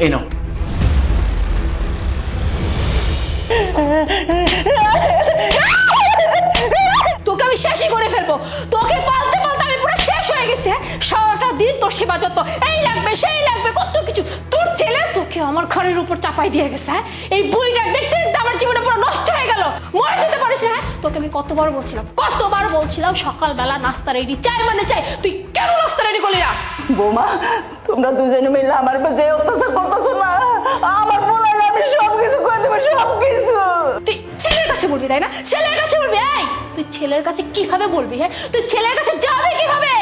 এই নাও। তোকে আমি শেষই করে ফেলবো, তোকে পালতে পালতে আমি পুরো শেষ হয়ে গেছে। সারাটা দিন তোর সেবা যত্ন, এই লাগবে সেই লাগবে কত কিছু। তোর ছেলে তোকে আমার ঘরের উপর চাপাই দিয়ে গেছে। এই বুড়িটা দেখতে দেখতে আমার জীবনে পুরো নষ্ট হয়ে গেল। মরে যেতে পারিস না। তোকে আমি কতবার বলছিলাম সকালবেলা নাস্তা রেডি, চাই মানে চাই। তুই কেন নাস্তা রেডি করলি না? বৌমা, তোমরা দুজনে মিলে আমার উপর যে অত্যাচার করতেছো না, আমার মনে হয় আমি সবকিছু করে দেবো, সবকিছু। তুই ছেলের কাছে বলবি তাই না? ছেলের কাছে বলবি? এই তুই ছেলের কাছে কিভাবে বলবি? হ্যাঁ, তুই ছেলের কাছে যাবে কিভাবে?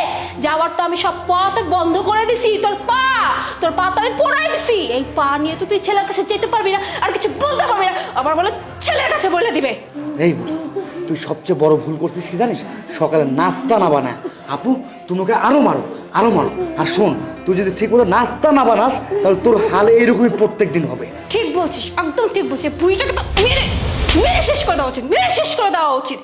যাওয়ার তো আমি সব পথ বন্ধ করে দিছি। তোর পা তো আমি পড়াই দিছি। এই পা নিয়ে তো তুই ছেলের কাছে যেতে পারবি না, আর কিছু বলতে পারবি না। আবার বলে ছেলের কাছে বলে দিবে। এই বুড়ি, তুই সবচেয়ে বড় ভুল করছিস কি জানিস? সকালে নাস্তা না বানায় আপু তুমি ওকে আরো মারো। আর শোন, তুই যদি ঠিক মতো নাস্তা না বানাস তাহলে তোর হালে এইরকমই প্রত্যেক দিন হবে। ঠিক বলছিস, একদম ঠিক বলছিস। বুড়িটাকে তো মেরে মেরে শেষ করে দেওয়া উচিত, মেরে শেষ করে দেওয়া উচিত।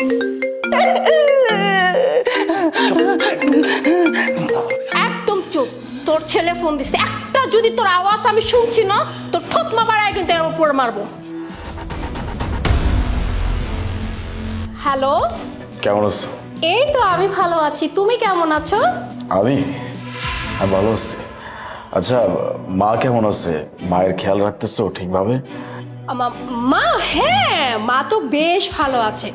একদম চুপ। তোর ছেলে ফোন দিছে, একটা যদি তোর আওয়াজ আমি শুনছি না, তোর থতমা বাড়ায় কিন্তু এর উপর মারবো। হ্যালো, কেমন আছো? এই তো আমি ভালো আছি, তুমি কেমন আছো? আমি ভালো আছি। আচ্ছা, মা কেমন আছে? মায়ের খেয়াল রাখতেছো ঠিকভাবে? মা, হ্যাঁ মা তো বেশ ভালো আছে।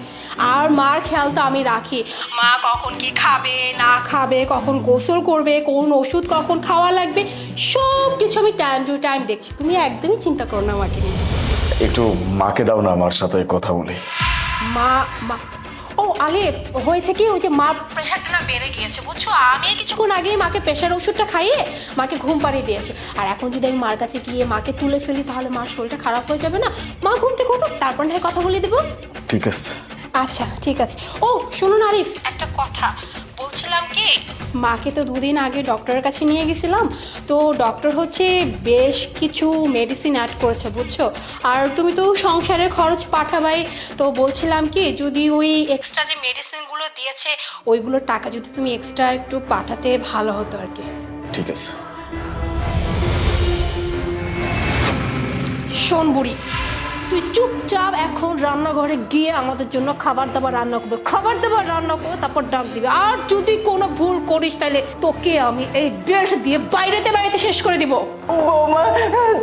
আর মার খেয়াল তো আমি রাখি। মা কখন কি খাবে না খাবে, কখন গোসল করবে, কোন ওষুধ কখন খাওয়া লাগবে, সব কিছু আমি টাইম টু টাইম দেখছি। তুমি একদমই চিন্তা করো না আমাকে নিয়ে। একটু মাকে দাও না আমার সাথে কথা বলে। মা মা ও আগে হয়েছে কি, ওই যে মার প্রেশারটা না বেড়ে গিয়েছে বুঝছো। আমি কিছুক্ষণ আগেই মাকে প্রেশার ওষুধটা খাইয়ে মাকে ঘুম পাড়িয়ে দিয়েছি। আর এখন যদি আমি মার কাছে গিয়ে মাকে তুলে ফেলি তাহলে মার শরীরটা খারাপ হয়ে যাবে না। মা ঘুম থেকে উঠুক, তারপর না কথা বলে দেবো। ঠিক আছে। আচ্ছা ঠিক আছে। ও শুনুন আরিফ, একটা কথা বলছিলাম কি, মাকে তো দুদিন আগে ডক্টরের কাছে নিয়ে গেছিলাম। তো ডক্টর হচ্ছে বেশ কিছু মেডিসিন অ্যাড করেছে বুঝছো। আর তুমি তো সংসারের খরচ পাঠাবাই, তো বলছিলাম কি যদি ওই এক্সট্রা যে মেডিসিনগুলো দিয়েছে ওইগুলোর টাকা যদি তুমি এক্সট্রা একটু পাঠাতে ভালো হতো আর কি। ঠিক আছে। শোন বুড়ি, তুই চুপচাপ এখন রান্নাঘরে গিয়ে আমাদের জন্য খাবার দাবার রান্না করবে, তারপর ডাক দিবে। আর যদি কোনো ভুল করিস তাহলে তোকে আমি এই বেল্ট দিয়ে বাইরেতে শেষ করে দিব। বৌমা,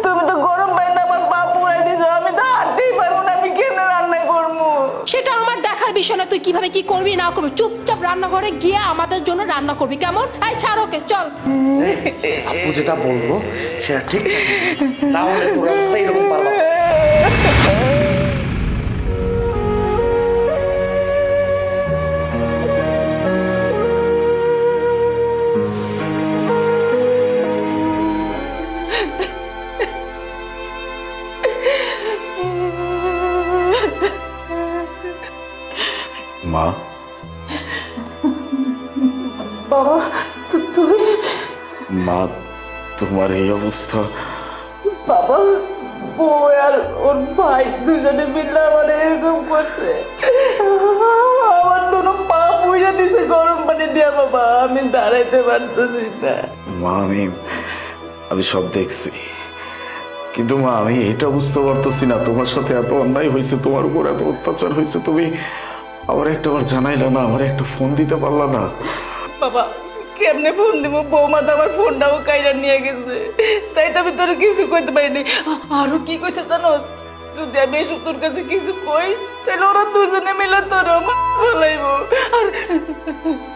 তুমি তো গরম পানিতে আমার পা পুড়াই দিছো, আমি তো হাঁটতেই পারবো না, আমি কেন রান্না করবো? সেটা আমার দেখার বিষয় না, তুই কিভাবে কি করবি না করবি। চুপচাপ রান্নাঘরে গিয়ে আমাদের জন্য রান্না করবি, কেমন? এই ছাড় ওকে, চল। আপু যেটা বলবো সেটা ঠিক, না হলে তোর অবস্থা এরকম পারবা। মা, বাবা, তুই? মা তোমার এই অবস্থা? বাবা, বউ আর ওর ভাই দুজনে মিলে আমার এরকম করছে। আমার তো পা পুড়ে দিছে গরম পানি দিয়া। বাবা, আমি দাঁড়াইতে পারতেছি না। মা, আমি সব দেখছি, কিন্তু মা আমি এটা বুঝতে পারতেছি না, তোমার সাথে এত অন্যায় হয়েছে, তোমার উপর এত অত্যাচার হয়েছে, তুমি আমার একটাবার জানাইলা না, আমার একটা ফোন দিতে পারলা না। বাবা, কেমনে ফোন দিব? বৌমা তো আমার ফোনটাও কাইরা নিয়ে গেছে, তাই তো আমি তোর কিছু কইতে পারিনি। আরো কি কইছে জানোস? যদি আমি এসব তোর কাছে কিছু কই তাহলে ওরা দুজনে মিলে তোর বলাইব। আর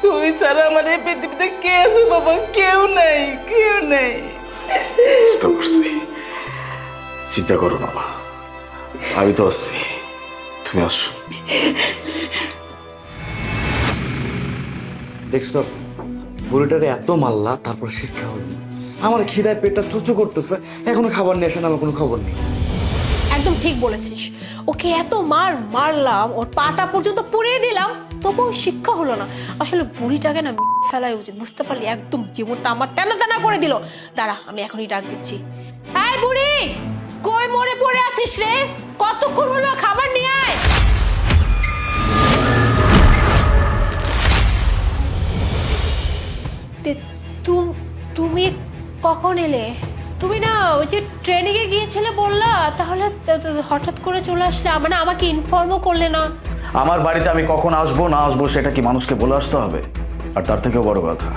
তুই ছাড়া আমার এই পৃথিবীতে কে আছে বাবা? কেউ নাই, কেউ নাই। বুঝতে পারছি, চিন্তা করো না মা, আমি তো আছি, তুমি আসো। দেখছো বুড়িটারে এত মারলা, তারপর শিক্ষা হলো। আমার খিদায় পেটটা চুচু করতেছে, এখনো খাবার নিয়ে আসেন, আমার কোনো খবর নেই। একদম ঠিক বলেছিস। ওকে এত মারলাম, ওর পাটা পর্যন্ত পুড়িয়ে দিলাম, তবুও শিক্ষা হলো না। আসলে বুড়িটাকে না ফেলাই উচিত, বুঝতে পারলি? একদম জীবনটা আমার টানা টানা করে দিল। দাঁড়া, আমি এখনই ডাক দিচ্ছি। এই বুড়ি, কই মরে পড়ে আছিস রে? কতক্ষণ হলো, খাবার নিয়ে আয়। তুমি কখন এলে? তুমি না ওই যে ট্রেনিংয়ে গিয়েছিলে বললা, তাহলে হঠাৎ করে চলে আসলে, মানে আমাকে ইনফর্মও করলে না। আমার বাড়িতে আমি কখন আসবো না আসবো সেটা কি মানুষকে বলে আসতে হবে? আর তার থেকেও বড় কথা,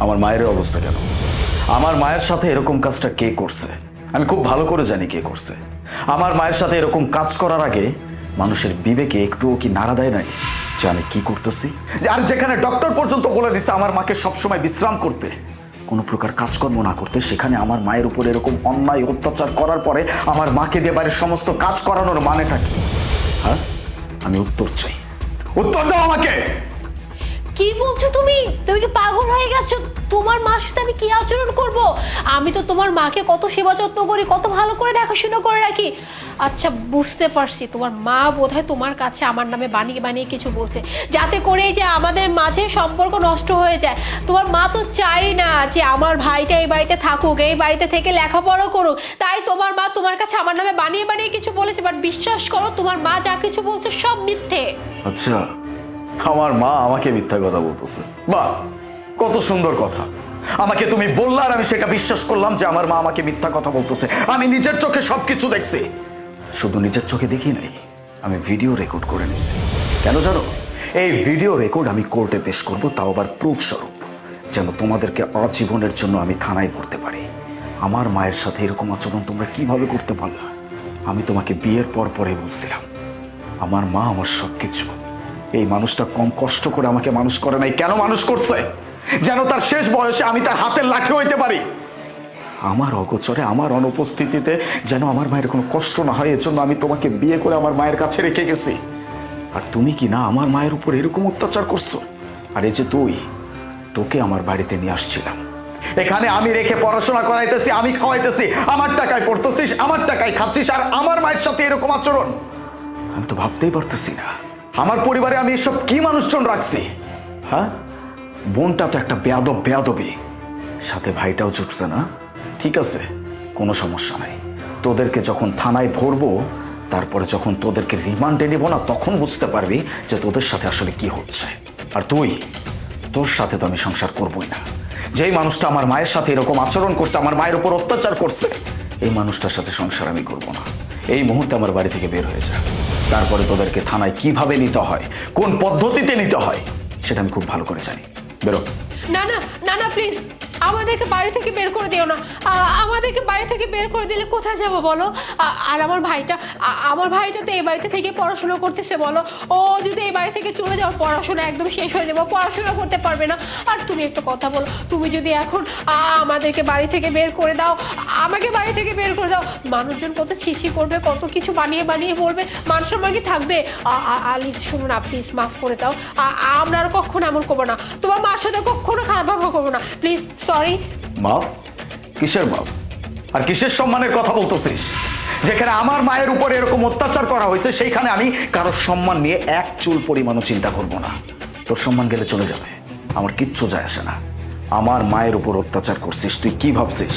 আমার মায়ের অবস্থা কেন? আমার মায়ের সাথে এরকম কাজটা কে করছে? আমি খুব ভালো করে জানি কে করছে। আমার মায়ের সাথে এরকম কাজ করার আগে মানুষের বিবেকে একটুও কি নাড়া দেয় নাই যে আমি কি করতেছি? আর যেখানে ডক্টর পর্যন্ত বলে দিচ্ছে আমার মাকে সবসময় বিশ্রাম করতে, কোনো প্রকার কাজকর্ম না করতে, সেখানে আমার মায়ের উপর এরকম অন্যায় অত্যাচার করার পরে আমার মাকে দিয়ে বাড়ির সমস্ত কাজ করানোর মানেটা কি? হ্যাঁ, আমি উত্তর চাই, উত্তর দাও আমাকে। কি বলছো তুমি? তুমি কি পাগল হয়ে গেছো? তোমার মার সাথে আমি কি আচরণ করব? আমি তো তোমার মাকে কত সেবা যত্ন করি, কত ভালো করে দেখাশোনা করে রাখি। আচ্ছা, বুঝতে পারছি তোমার মা বোধহয় তোমার কাছে আমার নামে বানিয়ে বানিয়ে কিছু বলছে, যাতে করে যে আমাদের মাঝে সম্পর্ক নষ্ট হয়ে যায়। তোমার মা তো চাই না যে আমার ভাইটা এই বাড়িতে থাকুক, এই বাড়িতে থেকে লেখাপড়া করুক, তাই তোমার মা তোমার কাছে আমার নামে বানিয়ে বানিয়ে কিছু বলেছে। বাট বিশ্বাস করো, তোমার মা যা কিছু বলছে সব মিথ্যে। আচ্ছা, আমার মা আমাকে মিথ্যা কথা বলতেছে? বাহ, কত সুন্দর কথা। আমাকে তুমি বললা আর আমি সেটা বিশ্বাস করলাম যে আমার মা আমাকে মিথ্যা কথা বলতেছে। আমি নিজের চোখে সবকিছু দেখছি। শুধু নিজের চোখে দেখি নাই, আমি ভিডিও রেকর্ড করে নিচ্ছি। কেন জানো? এই ভিডিও রেকর্ড আমি কোর্টে পেশ করব, তাও আবার প্রুফ স্বরূপ, যেন তোমাদেরকে আজীবনের জন্য আমি থানায় ভরতে পারি। আমার মায়ের সাথে এরকম আচরণ তোমরা কিভাবে করতে পারলা? আমি তোমাকে বিয়ের পর পরে বলছিলাম আমার মা আমার সবকিছু। এই মানুষটা কম কষ্ট করে আমাকে মানুষ করে নাই। কেন মানুষ করছে? যেন তার শেষ বয়সে আমি তার হাতের লাঠি হইতে পারি। আমার অগোচরে, আমার অনুপস্থিতিতে যেন আমার মায়ের কোনো কষ্ট না হয়, এজন্য আমি তোমাকে বিয়ে করে আমার মায়ের কাছে রেখে গেছি। আর তুমি কি না আমার মায়ের উপর এরকম অত্যাচার করছো? আর এই যে তোকে আমার বাড়িতে নিয়ে আসছিলাম, এখানে আমি রেখে পড়াশোনা করাইতেছি, আমি খাওয়াইতেছি, আমার টাকায় পড়তেছিস, আমার টাকায় খাচ্ছিস, আর আমার মায়ের সাথে এরকম আচরণ? আমি তো ভাবতেই পারতেছি না আমার পরিবারে আমি এসব কি মানুষজন রাখছি। হ্যাঁ, বোনটা তো একটা বেয়াদবি, সাথে ভাইটাও জুটছে না। ঠিক আছে, কোনো সমস্যা নাই। তোদেরকে যখন থানায় ভরবো, তারপরে যখন তোদেরকে রিমান্ডে নেব না, তখন বুঝতে পারবি যে তোদের সাথে আসলে কি হচ্ছে। আর তোর সাথে তো আমি সংসার করবই না। যেই মানুষটা আমার মায়ের সাথে এরকম আচরণ করছে, আমার মায়ের উপর অত্যাচার করছে, এই মানুষটার সাথে সংসার আমি করব না। এই মুহূর্তে আমার বাড়ি থেকে বের হয়ে যায়। তারপরে তোদেরকে থানায় কিভাবে নিতে হয়, কোন পদ্ধতিতে নিতে হয়, সেটা আমি খুব ভালো করে জানি। বেরো। না না না না, প্লিজ আমাদেরকে বাড়ি থেকে বের করে দিও না। আমাদেরকে বাড়ি থেকে বের করে দিলে কোথায় যাব বলো? আর আমার ভাইটা তো এই বাড়িতে থেকে পড়াশোনা করতেছে, বলো। ও যদি এই বাড়ি থেকে চলে যাও, পড়াশোনা একদম শেষ হয়ে যাবে, পড়াশোনা করতে পারবে না। আর তুমি একটা কথা বলো, তুমি যদি এখন আমাদেরকে বাড়ি থেকে বের করে দাও, আমাকে বাড়ি থেকে বের করে দাও, মানুষজন কত ছিছি করবে, কত কিছু বানিয়ে বানিয়ে বলবে, মান সম্মান কি থাকবে? আলি, শুনো না, প্লিজ মাফ করে দাও। আমরা আর কখনো এমন করবো না, তোমার মার সাথে কখনো খারাপ ব্যবহার করবো না, প্লিজ। সরি। মাপ? কিসের মাপ? আর কিসের সম্মানের কথা বলতেছিস? যেখানে আমার মায়ের উপর এরকম অত্যাচার করা হয়েছে, সেইখানে আমি কারোর সম্মান নিয়ে এক চুল পরিমাণও চিন্তা করব না। তোর সম্মান গেলে চলে যাবে, আমার কিচ্ছু যায় আসে না। আমার মায়ের উপর অত্যাচার করছিস, তুই কি ভাবছিস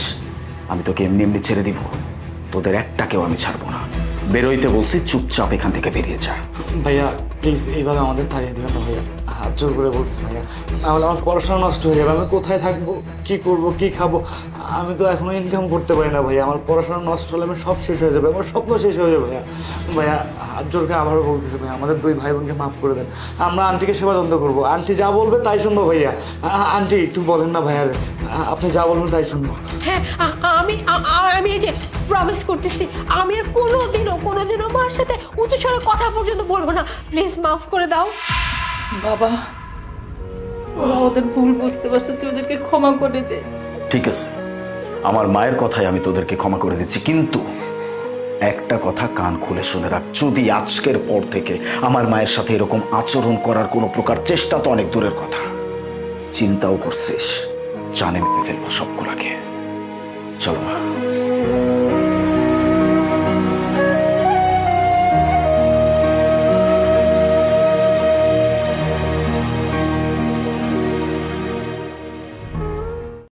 আমি তোকে এমনি এমনি ছেড়ে দিব? তোদের একটাকেও আমি ছাড়বো না। বেরোইতে বলছি, চুপচাপ এখান থেকে বেরিয়ে যা। ভাইয়া প্লিজ এইভাবে আমাদের তাড়িয়ে দেবেন না ভাইয়া, হাত জোর করে বলছি ভাইয়া, নাহলে আমার পড়াশোনা নষ্ট হয়ে যাবে। আমি কোথায় থাকবো, কি করব, কি খাবো? আমি তো এখনো ইনকাম করতে পারি না ভাইয়া। আমার পড়াশোনা নষ্ট হলে আমার সব শেষ হয়ে যাবে, আমার স্বপ্ন শেষ হয়ে যাবে ভাইয়া। ভাইয়া হাত জোর করে আবারও বলতেছি ভাইয়া, আমাদের দুই ভাই বোনকে মাফ করে দেন। আমরা আন্টিকে সেবা যত্ন করবো, আন্টি যা বলবে তাই শুনবো ভাইয়া। আন্টি একটু বলেন না ভাইয়া, আপনি যা বলবেন তাই শুনবো। হ্যাঁ, আমি এই যে প্রমিস করতেছি, আমি আর কোনোদিনও মার সাথে উঁচু স্বরে কথা পর্যন্ত বলবো না। প্লিজ মাফ করে দাও। বাবা, ওরা ওদের ভুল বুঝতে পারছে, তুই ওদেরকে ক্ষমা করে দে। ঠিক আছে, আমার মায়ের কথাই আমি তোদেরকে ক্ষমা করে দিচ্ছি, কিন্তু একটা কথা কান খুলে শুনে রাখ, যদি আজকের পর থেকে আমার মায়ের সাথে এরকম আচরণ করার কোনো প্রকার চেষ্টা তো অনেক দূরের কথা, চিন্তাও করছিস, জানে মেরে ফেলবো সবগুলাকে। চলো মা।